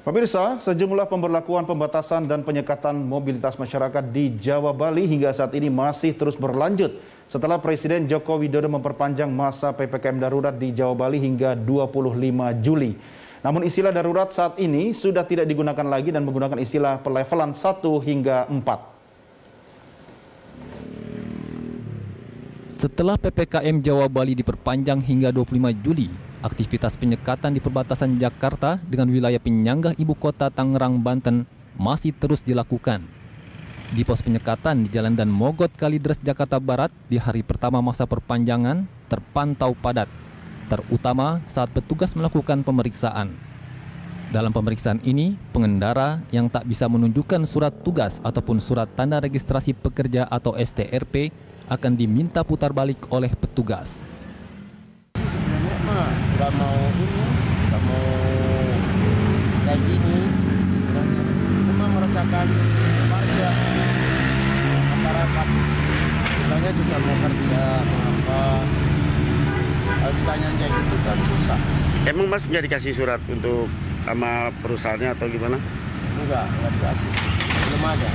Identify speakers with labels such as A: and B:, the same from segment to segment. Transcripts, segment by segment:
A: Pemirsa, sejumlah pemberlakuan pembatasan dan penyekatan mobilitas masyarakat di Jawa Bali hingga saat ini masih terus berlanjut setelah Presiden Joko Widodo memperpanjang masa PPKM darurat di Jawa Bali hingga 25 Juli. Namun istilah darurat saat ini sudah tidak digunakan lagi dan menggunakan istilah pelevelan 1 hingga 4.
B: Setelah PPKM Jawa Bali diperpanjang hingga 25 Juli, aktivitas penyekatan di perbatasan Jakarta dengan wilayah penyangga ibu kota Tangerang, Banten masih terus dilakukan. Di pos penyekatan di Jalan Dan Mogot Kalideres, Jakarta Barat di hari pertama masa perpanjangan terpantau padat, terutama saat petugas melakukan pemeriksaan. Dalam pemeriksaan ini, pengendara yang tak bisa menunjukkan surat tugas ataupun surat tanda registrasi pekerja atau STRP akan diminta putar balik oleh petugas.
C: Nggak mau kayak gini, cuma merasakan warga masyarakat. Kitanya juga mau kerja, mau apa. Kalau ditanya kayak gitu kan susah.
D: Emang Mas nggak dikasih surat untuk sama perusahaannya atau gimana?
C: Nggak dikasih, belum ada.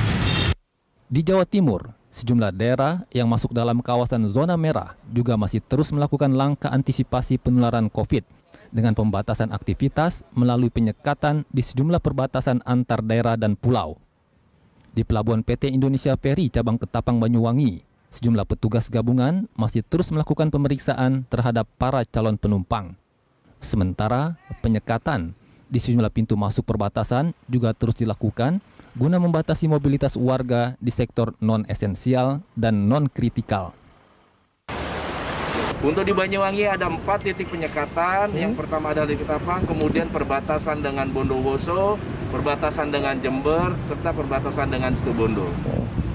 B: Di Jawa Timur, sejumlah daerah yang masuk dalam kawasan zona merah juga masih terus melakukan langkah antisipasi penularan COVID dengan pembatasan aktivitas melalui penyekatan di sejumlah perbatasan antar daerah dan pulau. Di Pelabuhan PT Indonesia Ferry cabang Ketapang, Banyuwangi, sejumlah petugas gabungan masih terus melakukan pemeriksaan terhadap para calon penumpang. Sementara penyekatan di sejumlah pintu masuk perbatasan juga terus dilakukan guna membatasi mobilitas warga di sektor non-esensial dan non-kritikal.
E: Untuk di Banyuwangi ada 4 titik penyekatan. Yang pertama ada di Ketapang, kemudian perbatasan dengan Bondowoso, perbatasan dengan Jember, serta perbatasan dengan Situbondo.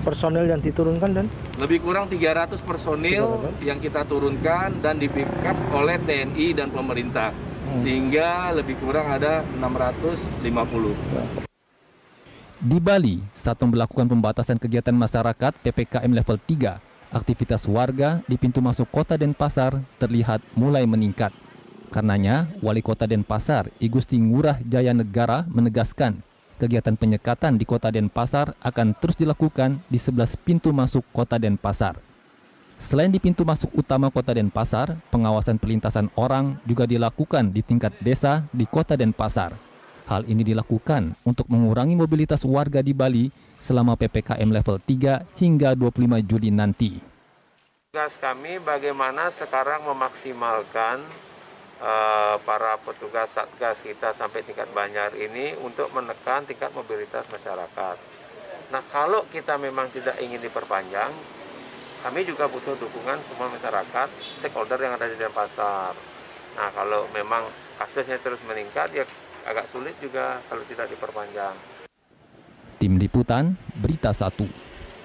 C: Personel yang diturunkan dan?
E: Lebih kurang 300 personil yang kita turunkan dan di-pick-up oleh TNI dan pemerintah. Sehingga lebih kurang ada 650.
B: Di Bali, saat memperlakukan pembatasan kegiatan masyarakat PPKM level 3, aktivitas warga di pintu masuk kota Denpasar terlihat mulai meningkat. Karenanya, Wali Kota Denpasar, I Gusti Ngurah Jaya Negara menegaskan kegiatan penyekatan di kota Denpasar akan terus dilakukan di 11 pintu masuk kota Denpasar. Selain di pintu masuk utama kota Denpasar, pengawasan perlintasan orang juga dilakukan di tingkat desa di kota Denpasar. Hal ini dilakukan untuk mengurangi mobilitas warga di Bali selama PPKM level 3 hingga 25 Juli nanti.
E: Tugas kami bagaimana sekarang memaksimalkan para petugas Satgas kita sampai tingkat Banjar ini untuk menekan tingkat mobilitas masyarakat. Nah, kalau kita memang tidak ingin diperpanjang, kami juga butuh dukungan semua masyarakat, stakeholder yang ada di Denpasar. Nah, kalau memang kasusnya terus meningkat, ya agak sulit juga kalau tidak diperpanjang.
B: Tim Liputan, Berita 1.